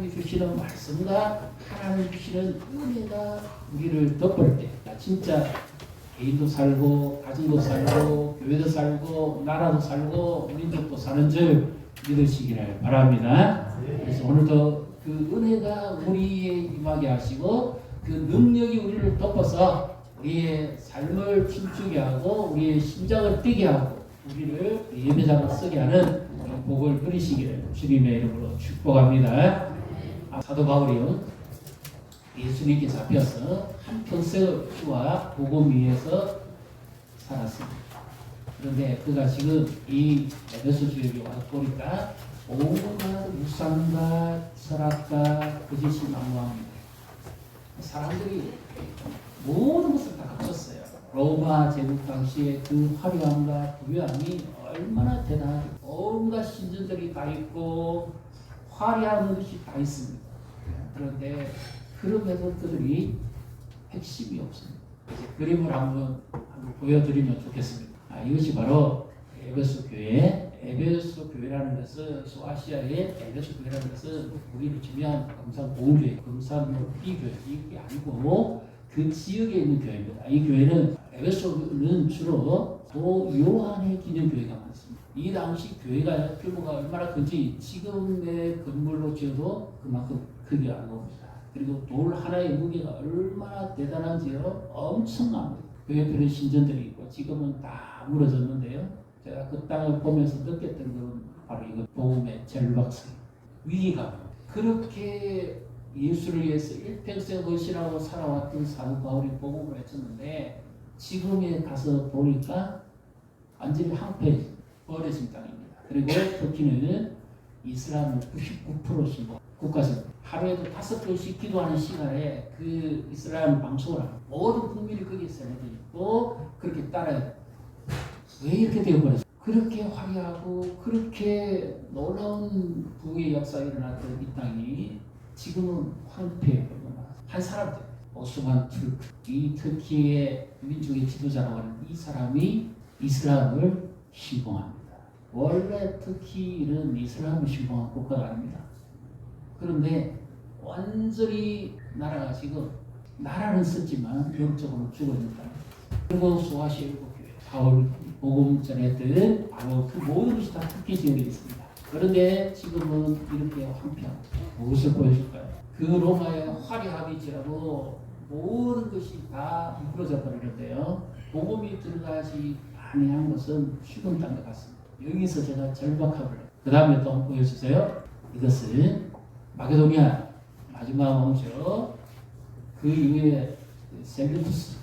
하나님이 주시는 말씀과 하나님이 주시는 은혜가 우리를 덮을 때 진짜 개인도 살고 가정도 살고 교회도 살고 나라도 살고 민족도 사는 줄 믿으시기를 바랍니다. 그래서 오늘도 그 은혜가 우리에 임하게 하시고 그 능력이 우리를 덮어서 우리의 삶을 춤추게 하고 우리의 심장을 뛰게 하고 우리를 예배자로 쓰게 하는 복을 누리시기를 주님의 이름으로 축복합니다. 사도 바울이요 예수님께 잡혀서 한평생을 주와 복음 위에서 살았습니다. 그런데 그가 지금 이 에베소 지역에 와서 보니까 온갖 우상과 철학과 거짓이 난무합니다. 사람들이 모든 것을 다 갖췄어요. 로마 제국 당시에 그 화려함과 부유함이 얼마나 대단한 온갖 신전들이 다 있고 화려한 것이 다 있습니다. 그런데 그럼에도 그들이 핵심이 없습니다. 그림을 한번 보여드리면 좋겠습니다. 이것이 바로 에베소 교회. 에베소 교회라는 것은 소아시아의 에베소 교회라는 것은 우리를 치면 금산공교회, 금산비교회 이게 아니고 그 지역에 있는 교회입니다. 이 교회는 에베소는 주로 도 요한의 기념교회가 많습니다. 이 당시 교회가 규모가 얼마나 큰지 지금의 건물로 지어도 그만큼 크게 안 옵니다. 그리고 돌 하나의 무게가 얼마나 대단한지요 엄청납니다. 그 옆에는 신전들이 있고 지금은 다 무너졌는데요. 제가 그 땅을 보면서 느꼈던 건 바로 이거 복음의 절박성, 위기감. 그렇게 예수를 위해서 일평생 헌신하고 살아왔던 사도 바울이 복음을 외쳤는데 지금에 가서 보니까 완전히 항폐 버려진 땅입니다. 그리고 터키는 이슬람을 99% 신고 국가적 하루에도 5번씩 기도하는 시간에 그 이슬람 방송을 하고 모든 국민이 거기에 세워져 있고 그렇게 따라요. 왜 이렇게 되어버렸어요? 그렇게 화려하고 그렇게 놀라운 부의 역사가 일어났던 이 땅이 지금은 황폐해버렸나. 한 사람 때문에 오스만 투르크, 이 터키의 민족의 지도자라고 하는 이 사람이 이슬람을 신봉합니다. 원래 터키는 이슬람을 신봉한 국가가 아닙니다. 그런데 완전히 나라가 지금 나라는 썼지만 영적으로 죽어있다. 그리고 소아시아 일곱교회, 바울 복음 전했던 바로 그 모든 것이 다 터키 지역에 있습니다. 그런데 지금은 이렇게 황폐합니다. 무엇을 보여줄까요? 그 로마의 화려함이 지나고 모든 것이 다 무너져 버리는데요. 복음이 들어가지 아니한 것은 죽은 땅과 같습니다. 여기서 제가 절박함을 그 다음에 또 한번 보여주세요. 이것은 마게도니아 마지막 왕조 그 이후에 셀루투스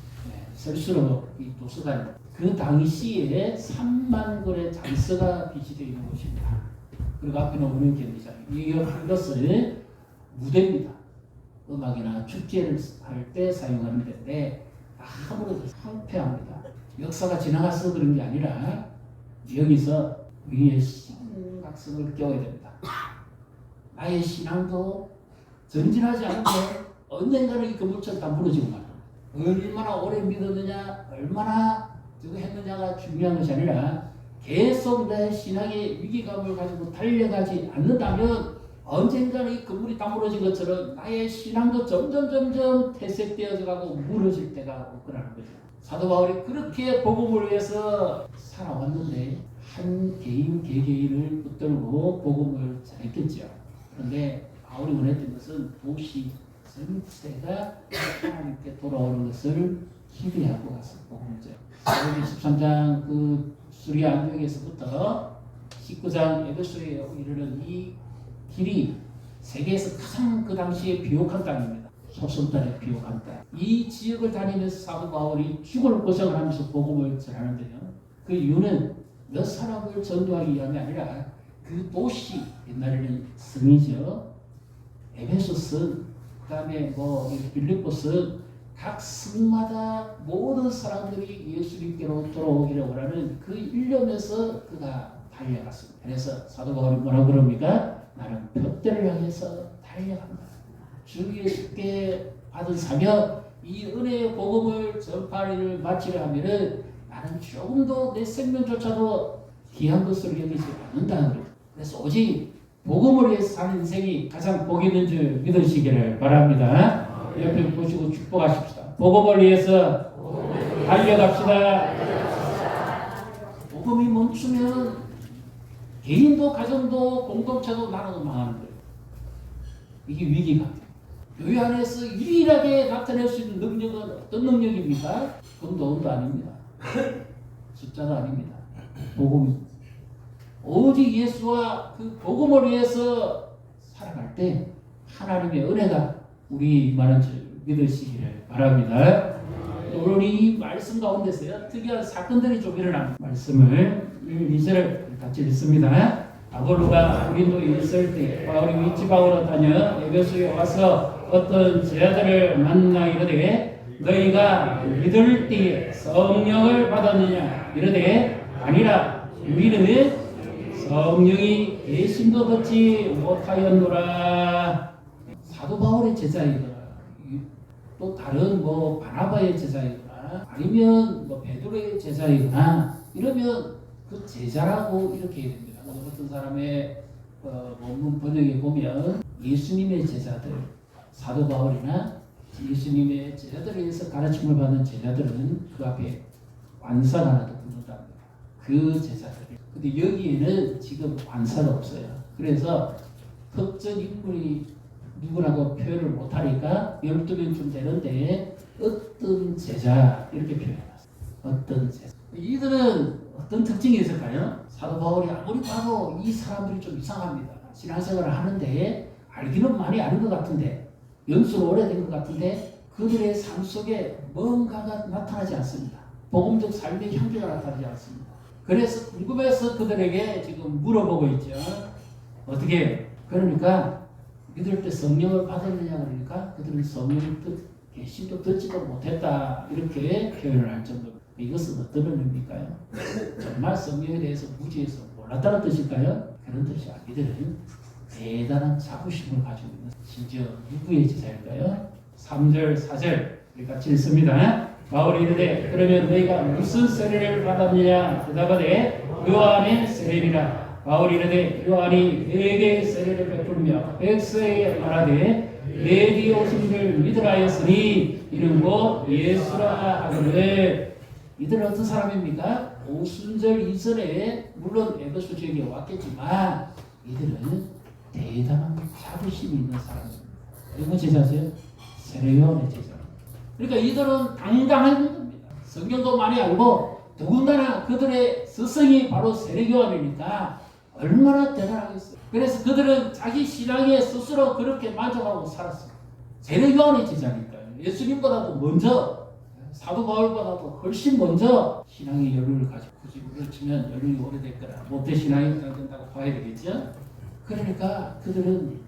셀수로 이 도서관 그 당시에 3만 권의 장서가 비치되어 있는 곳입니다. 그리고 앞에는 운영기입니다. 이것은 무대입니다. 음악이나 축제를 할 때 사용하는 데인데 아무래도 황폐합니다. 역사가 지나가서 그런 게 아니라 여기서 우리의 심각성을 깨워야 됩니다. 나의 신앙도 전진하지 않은데 언젠가는 이 건물처럼 다 무너지고 말이야. 얼마나 오래 믿었느냐, 얼마나 저거 했느냐가 중요한 것이 아니라 계속 내 신앙의 위기감을 가지고 달려가지 않는다면 언젠가는 이 건물이 다 무너진 것처럼 나의 신앙도 점점 퇴색되어져 가고 무너질 때가 올 거라는 거죠. 사도 바울이 그렇게 복음을 위해서 살아왔는데 한 개인 개개인을 붙들고 복음을 전했겠죠. 그런데 바울이 원했던 것은 도시 전체가 하나님께 돌아오는 것을 기대하고 갔을 복음이죠. 사도행전 13장 그 수리아 안디옥에서부터 19장 에베소에 이르는 이 길이 세계에서 가장 그 당시에 비옥한 땅입니다. 소설단의 비옥한 땅. 이 지역을 다니면서 사도 바울이 죽을 고생을 하면서 복음을 전하는데요. 그 이유는 몇 사람을 전도하기 위함이 아니라 그 도시, 옛날에는 성이죠. 에베소스, 그 다음에 빌립보스, 각 성마다 모든 사람들이 예수님께로 돌아오기를 원하는 그 일념에서 그가 달려갔습니다. 그래서 사도 바울이 뭐라고 그럽니까? 나는 둯대를 향해서 달려간다. 주 예수께 받은 사명, 이 은혜의 복음을 전파하는 일을 마치려 하면은 나는 조금도 내 생명조차도 귀한 것으로 여기지 않는다. 그래서 오직 복음을 위해서 사는 인생이 가장 복 있는 줄 믿으시기를 바랍니다. 옆에 보시고 축복하십시다. 복음을 위해서 달려갑시다. 복음이 멈추면 개인도 가정도 공동체도 나라도 망하는 거예요. 이게 위기가. 교회 안에서 유일하게 나타낼 수 있는 능력은 어떤 능력입니까? 금도 아닙니다. 숫자도 아닙니다. 복음입니다. 오직 예수와 그 복음을 위해서 살아갈 때 하나님의 은혜가 우리 많은 줄 믿으시기를 바랍니다. 오늘 이 말씀 가운데서요 특이한 사건들이 좀 일어납니다. 말씀을 2절을 같이 읽습니다. 아볼로가 고린도에 있을 때 바울이 윗지방으로 다녀 에베소에 와서 어떤 제자들을 만나 이르되 너희가 믿을 때에 성령을 받았느냐 이르되 아니라 우리는 성령이 계심도 듣지 못하였노라. 사도 바울의 제자이거나 또 다른 바나바의 제자이거나 아니면 베드로의 제자이거나 이러면 그 제자라고 이렇게 해야 됩니다. 어떤 사람의 원문 번역에 보면 예수님의 제자들, 사도 바울이나 예수님의 제자들에 의해서 가르침을 받는 제자들은 그 앞에 완사라도 부른답니다. 그 제자들. 근데 여기에는 지금 완사가 없어요. 그래서 특정 인물이 누구라고 표현을 못하니까 12명쯤 되는데 어떤 제자 이렇게 표현해놨어요. 어떤 제자. 이들은 어떤 특징이 있을까요? 사도 바울이 아무리 봐도 이 사람들이 좀 이상합니다. 신앙생활을 하는데 알기는 많이 아는 것 같은데 연수는 오래된 것 같은데 그들의 삶 속에 뭔가가 나타나지 않습니다. 복음적 삶의 형태가 나타나지 않습니다. 그래서 궁금해서 그들에게 지금 물어보고 있죠. 어떻게? 그러니까 믿을 때 성령을 받았느냐 그러니까 그들은 성령을 계시도 듣지도 못했다 이렇게 표현을 할 정도입니다. 이것은 어떤 의미일까요? 정말 성령에 대해서 무지해서 몰랐다는 뜻일까요? 그런 뜻이 아니라 이들은 대단한 자부심을 가지고 있는 심지어 누구의 제자일까요? 3절 4절 같이 읽습니다. 바울이 이르되 그러면 너희가 무슨 세례를 받았느냐 대답하되 요한의 세례니라. 바울이 이르되 요한이 내게 세례를 베풀며 백성에게 말하되 내 뒤에 오신 이를 믿으라 하였으니 이는 곧 예수라 하거늘. 이들은 어떤 사람입니까? 오순절 이전에 물론 에베소 지역에 왔겠지만 이들은 대단한 자부심이 있는 사람입니다. 누구 제자세요? 세례요한의 제자. 그러니까 이들은 당당한 겁니다. 성경도 많이 알고 더군다나 그들의 스승이 바로 세례요한이니까 얼마나 대단하겠어요. 그래서 그들은 자기 신앙에 스스로 그렇게 만족하고 살았어요. 세례요한의 제자니까요. 예수님보다도 먼저 사도 바울보다도 훨씬 먼저 신앙의 여론을 가지고 굳이 우리를 치면 여론이 오래됐거나 모태 신앙이 된다고 봐야 되겠죠. 그러니까 그들은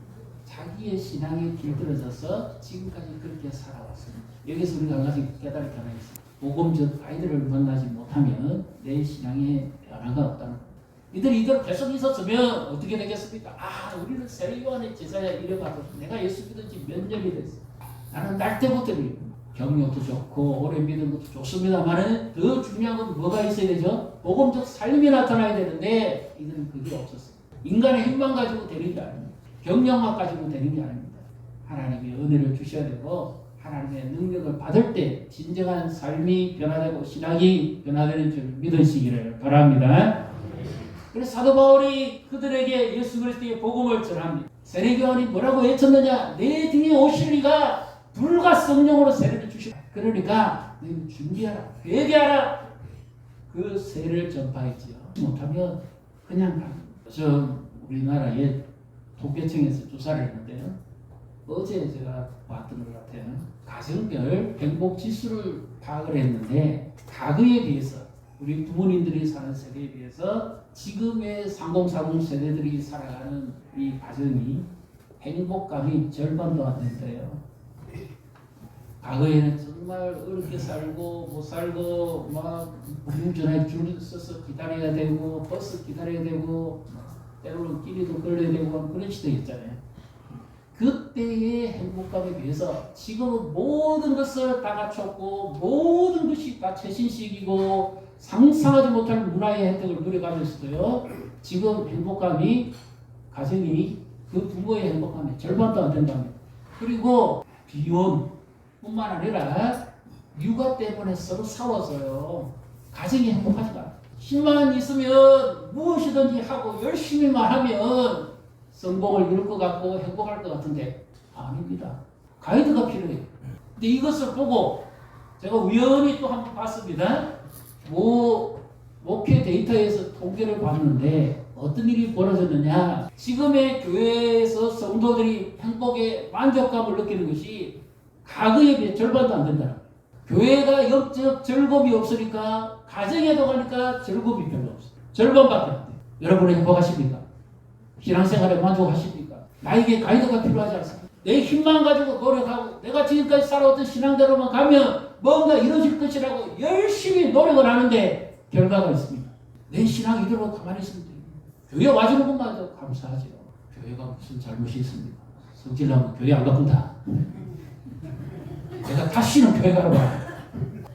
자기의 신앙에 길들여져서 지금까지 그렇게 살아왔습니다. 여기서 우리가 한 가지 깨달을 하나 있습니다. 복음적 아이들을 만나지 못하면 내 신앙에 변화가 없다는 겁니다. 이들 계속 있었으면 어떻게 되겠습니까? 우리는 세례요한의 제자야 이래가지고 내가 예수 믿은 지 몇 년이 됐어. 나는 날 때부터 경력도 좋고 오래 믿은 것도 좋습니다만 더 중요한 건 뭐가 있어야 되죠? 복음적 삶이 나타나야 되는데 이들은 그게 없었어요. 인간의 힘만 가지고 되는 게 아닙니다. 경력만 가지고 되는 게 아닙니다. 하나님의 은혜를 주셔야 되고 하나님의 능력을 받을 때 진정한 삶이 변화되고 신앙이 변화되는 줄 믿으시기를 바랍니다. 그래서 사도 바울이 그들에게 예수 그리스도의 복음을 전합니다. 세례요한이 뭐라고 외쳤느냐? 내 뒤에 오실 이가 불과 성령으로 세례를 주시라. 그러니까 너희는 준비하라. 회개하라. 그 세례를 전파했지요. 못하면 그냥 갑니다. 저 우리나라의 통계청에서 조사를 했는데요. 어제 제가 봤던 것 같아요. 가정별 행복 지수를 파악을 했는데 과거에 비해서 우리 부모님들이 사는 세대에 비해서 지금의 3040 세대들이 살아가는 이 가정이 행복감이 절반도 안 된대요. 과거에는 정말 어렵게 살고 못 살고 막 운전에 줄 서서 기다려야 되고 버스 기다려야 되고 때로는 끼리도 걸려야 되고 그런 시대였잖아요. 그때의 행복감에 비해서 지금은 모든 것을 다 갖췄고 모든 것이 다 최신식이고 상상하지 못할 문화의 혜택을 누려가면서도요. 지금 행복감이 가정이 그 부모의 행복함에 절반도 안 된답니다. 그리고 비혼뿐만 아니라 육아 때문에 서로 싸워서요. 가정이 행복하지가 않아요. 힘만 있으면 무엇이든지 하고 열심히만 하면 성공을 이룰 것 같고 행복할 것 같은데 아닙니다. 가이드가 필요해요. 근데 이것을 보고 제가 우연히 또 한번 봤습니다. 목회 데이터에서 통계를 봤는데 어떤 일이 벌어졌느냐. 지금의 교회에서 성도들이 행복에 만족감을 느끼는 것이 과거에 비해 절반도 안 된다. 교회가 영적 즐거움이 없으니까 가정에도 가니까 즐거움이 별로 없어요. 절반밖에 안 돼요. 여러분은 행복하십니까? 신앙생활에 만족하십니까? 나에게 가이드가 필요하지 않습니까? 내 힘만 가지고 노력하고 내가 지금까지 살아왔던 신앙대로만 가면 뭔가 이루어질 것이라고 열심히 노력을 하는데 결과가 있습니다. 내 신앙 이대로 가만히 있으면 돼요. 교회 와주는 것만도 감사하죠. 교회가 무슨 잘못이 있습니까? 성질나면 교회 안 바꾼다. 내가 다시는 교회 가러 와.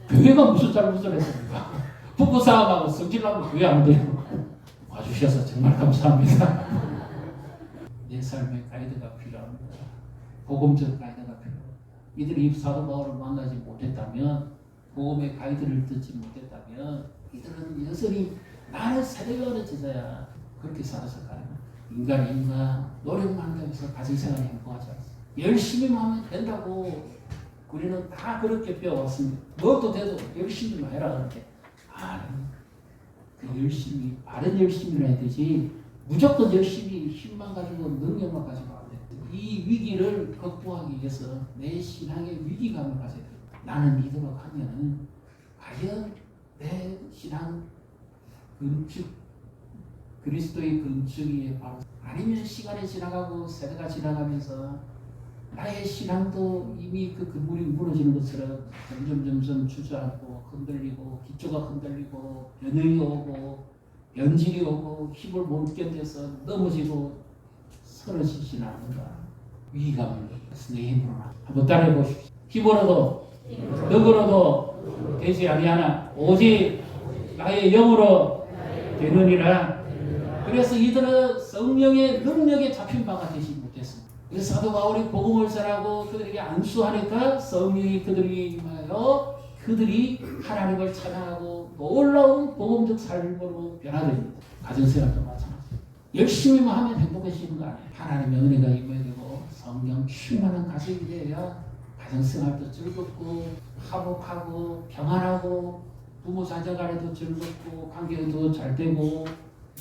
교회가 무슨 잘못을 했습니까? 부부싸움하고 성질나면 교회 안 돼요. 와주셔서 정말 감사합니다. 내 삶의 가이드가 필요합니다. 복음적 가이드가 필요합니다. 이들이 사도 바울을 만나지 못했다면, 복음의 가이드를 듣지 못했다면 이들은 여전히 나는 세대가 제자야 그렇게 살아서 가요. 인간 노력만 한다고 해서 가정생활이 행복하지 않습니다. 열심히만 하면 된다고 우리는 다 그렇게 배워왔습니다. 무엇도 돼도 열심히만 해라 그렇게. 그 열심히, 바른 열심히를 해야 되지 무조건 열심히 힘만 가지고 능력만 가지고 안 돼. 이 위기를 극복하기 위해서 내 신앙의 위기감을 가져야 돼. 나는 이대로 가면 과연 내 신앙 건축, 그리스도의 건축이 바로, 아니면 시간이 지나가고 세대가 지나가면서 나의 신앙도 이미 그 건물이 무너지는 것처럼 점점 주저앉고 흔들리고 기초가 흔들리고 변형이 오고 변질이 오고 힘을 못 견뎌서 넘어지고 쓰러지지는 않는가. 위기감을 내 힘으로나 한번 따라해 보십시오. 힘으로도 능으로도 되지 아니하나 오직 나의 영으로 되느니라. 그래서 이들은 성령의 능력에 잡힌 바가 되지 못했습니다. 그래서 사도 바울이 복음을 전하고 그들에게 안수하니까 성령이 그들에게 임하여 그들이 하나님을 찬양하고 놀라운 복음적 삶으로 변화됩니다. 가정생활도 마찬가지입니다. 열심히만 하면 행복해지는 거 아니에요. 하나님의 은혜가 임해야 되고 성령 충만한 가정이 되어야 가정생활도 즐겁고 화목하고 평안하고 부모 자녀 간에도 즐겁고 관계도 잘 되고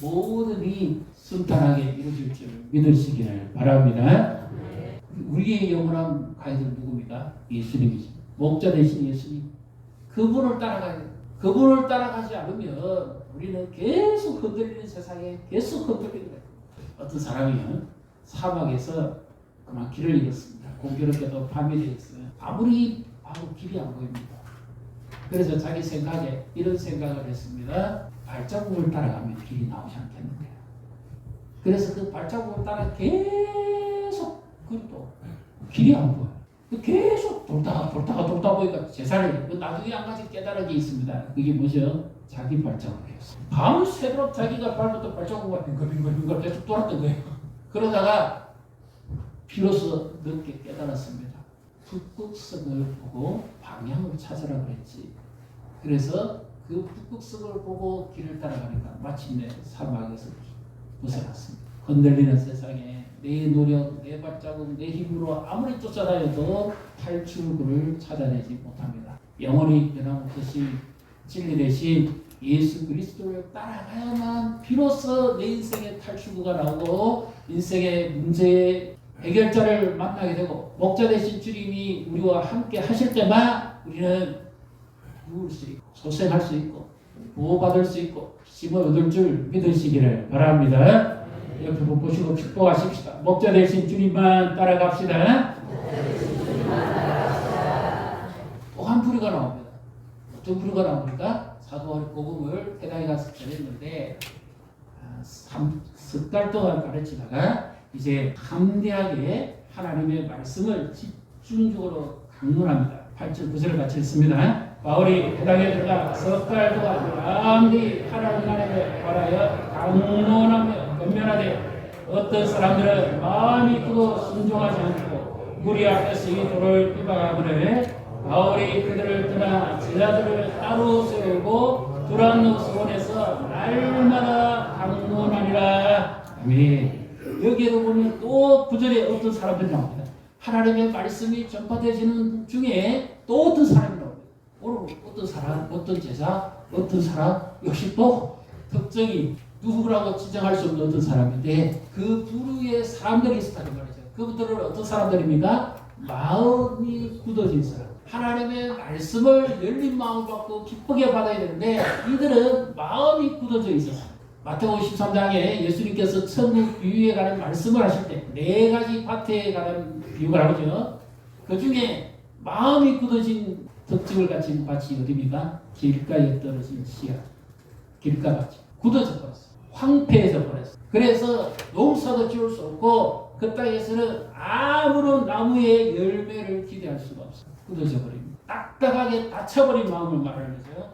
모든이 순탄하게 이루어질 줄 믿으시기를 바랍니다. 우리의 영원한 가이드는 누굽니까? 예수님이죠. 목자 되신 예수님. 그분을 따라가야 돼요. 그분을 따라가지 않으면 우리는 계속 흔들리는 세상에 계속 흔들리는 거예요. 어떤 사람이요 사막에서 그만 길을 잃었습니다. 공교롭게도 밤이 되었어요. 아무리 봐도 길이 안 보입니다. 그래서 자기 생각에 이런 생각을 했습니다. 발자국을 따라가면 길이 나오지 않겠는데요. 그래서 그 발자국을 따라 계속 그래도 길이 안 보여요. 계속 돌다가 보니까 재산이 나중에 한 가지 깨달은 게 있습니다. 그게 뭐죠? 자기 발자국이었어요. 밤새도록 자기가 밟았던 발자국과 빙글빙글 계속 돌았던 거예요. 그러다가 비로소 늦게 깨달았습니다. 북극성을 보고 방향을 찾으라 그랬지. 그래서 그 북극성을 보고 길을 따라가니까 마침내 사막에서 벗어났습니다. 흔들리는 세상에 내 노력, 내 발자국, 내 힘으로 아무리 쫓아다녀도 탈출구를 찾아내지 못합니다. 영원히 변함없이 진리 대신 예수 그리스도를 따라가야만 비로소 내 인생의 탈출구가 나오고 인생의 문제의 해결자를 만나게 되고 목자 되신 주님이 우리와 함께 하실 때만 우리는 누울 수 있고 소생할 수 있고 보호받을 수 있고 힘을 얻을 줄 믿으시기를 바랍니다. 옆에 보시고 축복하십시다. 목자 되신 주님만 따라갑시다. 또 한 부류가 나옵니다. 어떤 부류가 나옵니까? 사도 바울이 복음을 해당에 가서 전했는데 석 달 동안 가르치다가 이제 담대하게 하나님의 말씀을 집중적으로 강론합니다. 8절 9절을 같이 읽습니다. 바울이 해당에 들어가 석 달 동안 담대히 하나님을 바라여 강론하며 권면하되 어떤 사람들은 마음이 크고 순종하지 않고 무리 앞에서 이 돌을 비방하거늘 바울이 그들을 떠나 제자들을 따로 세우고 두란노 수원에서 날마다 방문하니라. 아멘. 여기에도 보면 또 구절에 어떤 사람들이 나옵니다. 하나님의 말씀이 전파되지는 중에 또 어떤 사람이 나옵니다. 오늘 어떤 사람, 어떤 제자, 어떤 사람 역시 또 특정이 누구라고 지정할 수 없는 어떤 사람인데 그 부류의 사람들이 있었다는 말이죠. 그분들은 어떤 사람들입니까? 마음이 굳어진 사람. 하나님의 말씀을 열린 마음을 갖고 기쁘게 받아야 되는데 이들은 마음이 굳어져 있었어요. 마태복음 13장에 예수님께서 천국 비유에 관한 말씀을 하실 때 4가지 파트에 관한 비유를 하거든요. 그 중에 마음이 굳어진 특징을 가진 밭이 어디입니까? 길가에 떨어진 씨앗. 길가밭이 굳어져 버렸어. 황폐해져 버렸어. 그래서 농사도 지을 수 없고 그 땅에서는 아무런 나무의 열매를 기대할 수가 없어. 굳어져 버립니다. 딱딱하게 닫혀버린 마음을 말하는 거죠.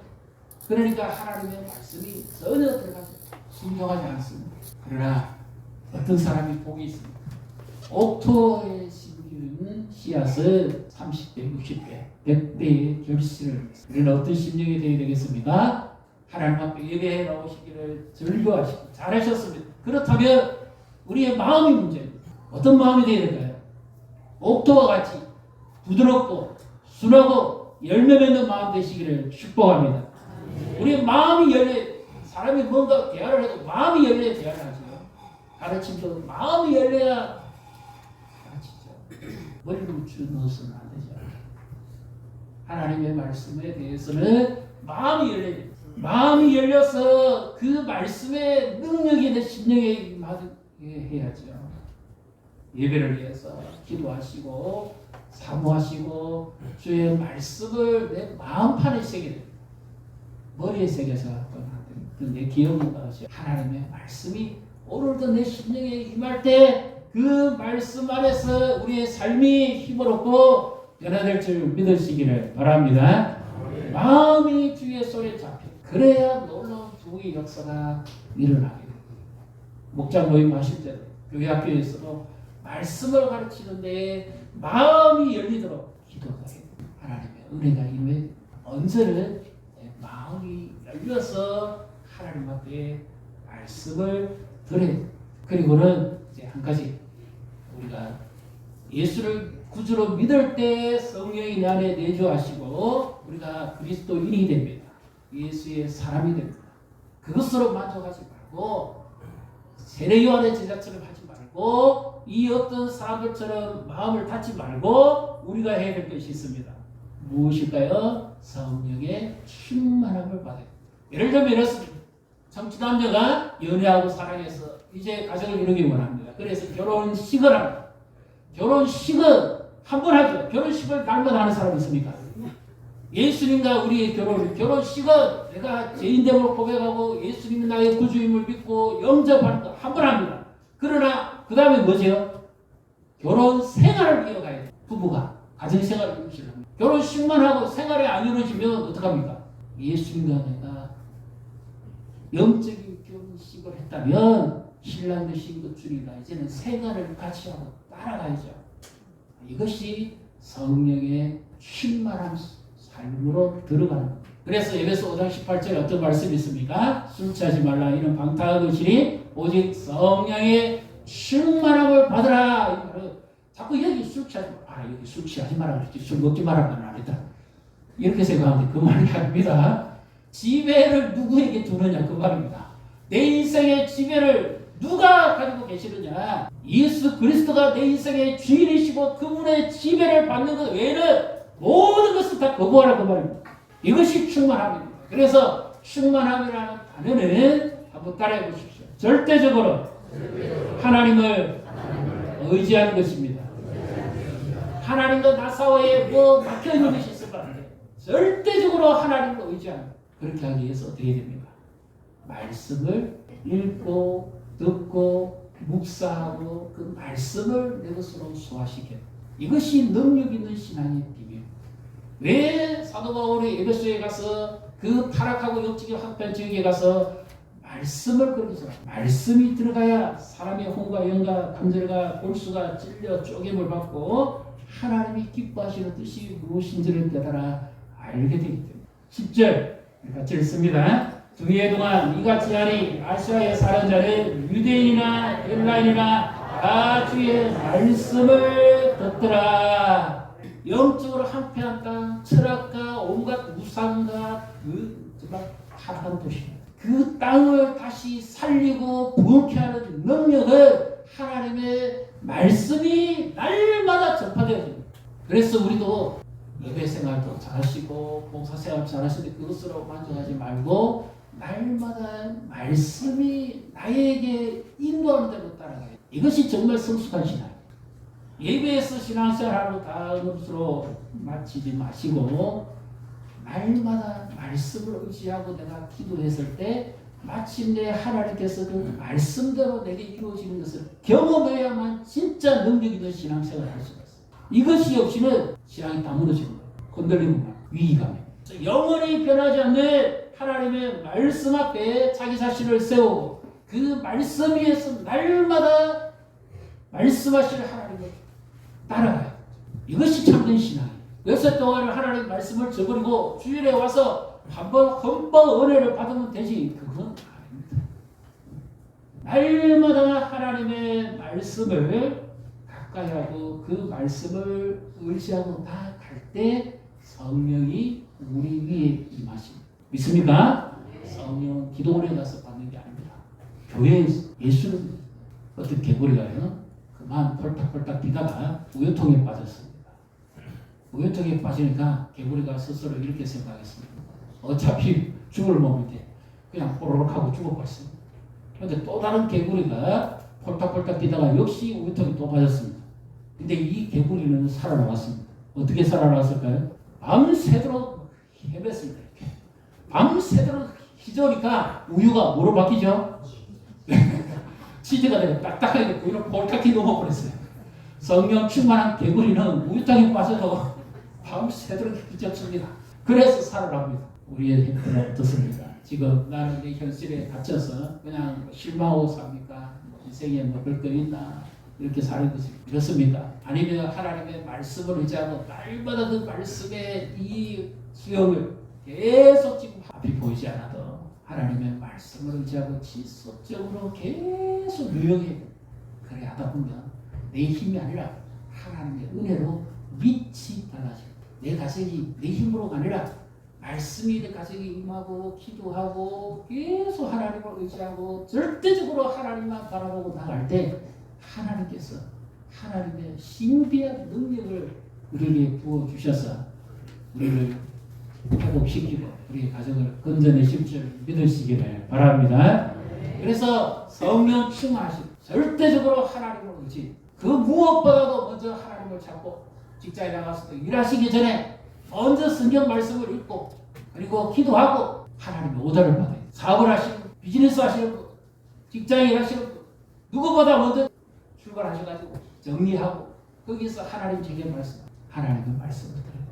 그러니까 하나님의 말씀이 전혀 들어가지 순종하지 않습니다. 그러나 어떤 사람이 복이 있습니다. 옥토에 심기는 씨앗은 30배, 60배, 100배의 결실을 맺습니다. 우리는 어떤 심령이 되어야 되겠습니까? 하나님 앞에 예배해 나오시기를 즐거워하시고 잘하셨습니다. 그렇다면 우리의 마음이 문제입니다. 어떤 마음이 되어야 될까요? 옥토와 같이 부드럽고 순하고 열매 맺는 마음 되시기를 축복합니다. 우리의 마음이 열려 사람이 뭔가 대화를 해도 마음이 열려야 대화를 하죠. 가르침도 마음이 열려야 가르치죠. 머리를 넣어서는 안 되죠. 하나님의 말씀에 대해서는 마음이 열려야 돼요. 마음이 열려서 그 말씀의 능력이 내 심령에 임하게 해야죠. 예배를 위해서 기도하시고 사모하시고 주의 말씀을 내 마음판에 새겨야 돼요. 머리에 새겨서 내 기억인 것이 하나님의 말씀이 오늘도 내 심령에 임할 때 그 말씀 안에서 우리의 삶이 힘을 얻고 변화될 줄 믿으시기를 바랍니다. 마음이 주의 손에 잡혀 그래야 놀라운 부의 역사가 일어나게 됩니다. 목장 모임 하실 때도 교회 학교에서도 말씀을 가르치는데 마음이 열리도록 기도가 해요. 하나님의 은혜가 임해 언제는 마음이 열려서 하나님 앞에 말씀을 들어요. 그리고는 이제 한 가지 우리가 예수를 구주로 믿을 때 성령이 내 안에 내주하시고 우리가 그리스도인이 됩니다. 예수의 사람이 됩니다. 그것으로 만족하지 말고 세례 요한의 제자처럼 하지 말고 이 어떤 사람들처럼 마음을 닫지 말고 우리가 해야 될 것이 있습니다. 무엇일까요? 성령의 충만함을 받아요. 예를 들면 이렇습니다. 청취 남녀가 연애하고 사랑해서 이제 가정을 이루기 원합니다. 그래서 결혼식을 합니다. 결혼식은 한 번 하죠. 결혼식을 날마다 하는 사람이 있습니까? 예수님과 우리의 결혼식은 내가 죄인됨을 고백하고 예수님이 나의 구주임을 믿고 영접하는 거 한 번 합니다. 그러나 그 다음에 뭐죠? 결혼 생활을 이어가야 돼요. 부부가 가정생활을 이루시려면 결혼식만 하고 생활이 안 이루어지면 어떡합니까? 예수님과 내가 영적인 결혼식을 했다면 신랑 되신 것 중이다. 이제는 생활을 같이 하고 따라가야죠. 이것이 성령의 충만한 삶으로 들어가는 겁니다. 그래서 에베소 5장 18절에 어떤 말씀이 있습니까? 술 취하지 말라. 이는 방탕한 것이니 오직 성령의 충만함을 받으라. 자꾸 여기 술 취하지 마라. 여기 술 취하지 마라 그랬지. 술 먹지 마라는 안 했다. 이렇게 생각하는데 그 말이 아닙니다. 지배를 누구에게 두느냐 그 말입니다. 내 인생의 지배를 누가 가지고 계시느냐? 예수 그리스도가 내 인생의 주인이시고 그분의 지배를 받는 것 외에는 모든 것을 다 거부하라 그 말입니다. 이것이 충만함입니다. 그래서 충만함이라는 단어는 한번 따라해 보십시오. 절대적으로 하나님을 의지하는 것입니다. 하나님과 나 사이에 뭐 막혀있는 것이 있을 것 같아요. 절대적으로 하나님을 의지하는 것. 그렇게 하기 위해서 어떻게 해야 됩니까? 말씀을 읽고 듣고 묵상하고 그 말씀을 내 것으로 소화시켜. 이것이 능력 있는 신앙의 비밀. 왜 사도 바울이 에베소에 가서 그 타락하고 역지기 학편 지역에 가서 말씀을 그러면서 말씀이 들어가야 사람의 혼과 영과 감절과 골수가 찔려 쪼개물 받고 하나님이 기뻐하시는 뜻이 무엇인지를 깨달아 알게 되기 때문에 10절 같이 읽습니다. 두 해 동안 이같이 하니 아시아에 사는 자는 유대인이나 헬라인이나 다 주의 말씀을 듣더라. 영적으로 한패한 땅, 철학과 온갖 우상과 정말 타락한 도시입니다. 그 땅을 다시 살리고 부흥케 하는 능력을 하나님의 말씀이 날마다 전파되어집니다. 그래서 우리도 예배 생활도 잘하시고 봉사 생활 잘하시는데 그것으로 만족하지 말고 날마다 말씀이 나에게 인도하는 대로 따라가요. 이것이 정말 성숙한 신앙이에요. 예배에서 신앙생활하고 다른 것으로 마치지 마시고 날마다 말씀을 의지하고 내가 기도했을 때 마침내 하나님께서 그 말씀대로 내게 이루어지는 것을 경험해야만 진짜 능력 있는 신앙생활을 할 수가 있어요. 이것이 없이는 신앙이 다 무너지는 거예요. 건들리는 위기감에. 영원히 변하지 않는 하나님의 말씀 앞에 자기 자신을 세우고 그 말씀 위에서 날마다 말씀하시는 하나님을 따라가요. 이것이 참된 신앙이에요. 몇세 동안을 하나님 말씀을 저버리고 주일에 와서 흠뻑 은혜를 받으면 되지. 그건 아닙니다. 날마다 하나님의 말씀을 가까이 하고 그 말씀을 의지하고 나아갈 때 성령이 우리 위에 임하십니다. 믿습니까? 성령 기도원에 가서 받는 게 아닙니다. 교회에서 예수는 어떤 개구리가요. 그만 펄딱펄딱 뛰다가 우유통에 빠졌습니다. 우유통에 빠지니까 개구리가 스스로 이렇게 생각했습니다. 어차피 죽을 몸인데 그냥 호로록 하고 죽어버렸습니다. 그런데 또 다른 개구리가 펄딱펄딱 뛰다가 역시 우유통에 또 빠졌습니다. 근데 이 개구리는 살아남았습니다. 어떻게 살아남았을까요? 밤새도록 헤맸습니다. 밤새도록 휘저으니까 우유가 뭐로 바뀌죠? 치즈가 되고 딱딱하게 우유를 볼칵히 넘어버렸어요. 성령 충만한 개구리는 우유탕에 빠져도 밤새도록 휘저습니다. 그래서 살아납니다. 우리의 형태는 어떻습니까? 지금 나는 내 현실에 갇혀서 그냥 실망하고 삽니까? 인생에 먹을 거 있나? 이렇게 사는 것이 이렇습니까? 아니면 하나님의 말씀을 의지하고 날마다 그 말씀의 이 수영을 계속 지금 앞이 보이지 않아도 하나님의 말씀을 의지하고 지속적으로 계속 유용해. 그래 하다 보면 내 힘이 아니라 하나님의 은혜로 빛이 달라져. 내 가정이 내 힘으로가 아니라 말씀이 내 가정에 임하고 기도하고 계속 하나님을 의지하고 절대적으로 하나님만 바라보고 나갈 때 하나님께서 하나님의 신비한 능력을 우리에게 부어주셔서 우리를 회복시키고 우리의 가정을 건져내실 줄 믿으시기를 바랍니다. 그래서 성령 충만하시고 절대적으로 하나님을 의지 그 무엇보다도 먼저 하나님을 찾고 직장에 나가서도 일하시기 전에 먼저 성경 말씀을 읽고 그리고 기도하고 하나님의 오더를 받아요. 사업을 하시는 분, 비즈니스 하시는 분, 직장에 일하시는 분 누구보다 먼저 출발하셔가지고 정리하고 거기서 하나님 제게 하나님의 말씀을 들어요.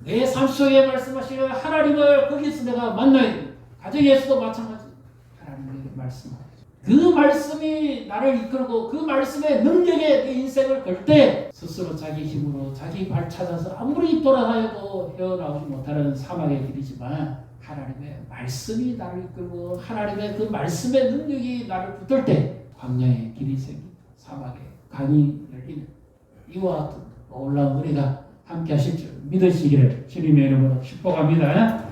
내 삶 속에 말씀하시는 하나님을 거기서 내가 만나야 돼요. 가정에서도 마찬가지. 하나님의 말씀하죠. 그 말씀이 나를 이끌고 그 말씀의 능력에 내 인생을 걸 때 스스로 자기 힘으로 자기 발 찾아서 아무리 돌아다녀도 헤어나오지 못하는 사막의 길이지만 하나님의 말씀이 나를 이끌고 하나님의 그 말씀의 능력이 나를 붙들 때 광야의 길이 생깁니다. 사막의 강이 열리는 이와 같은 놀라운 은혜가 함께 하실 줄 믿으시기를 주님의 이름으로 축복합니다.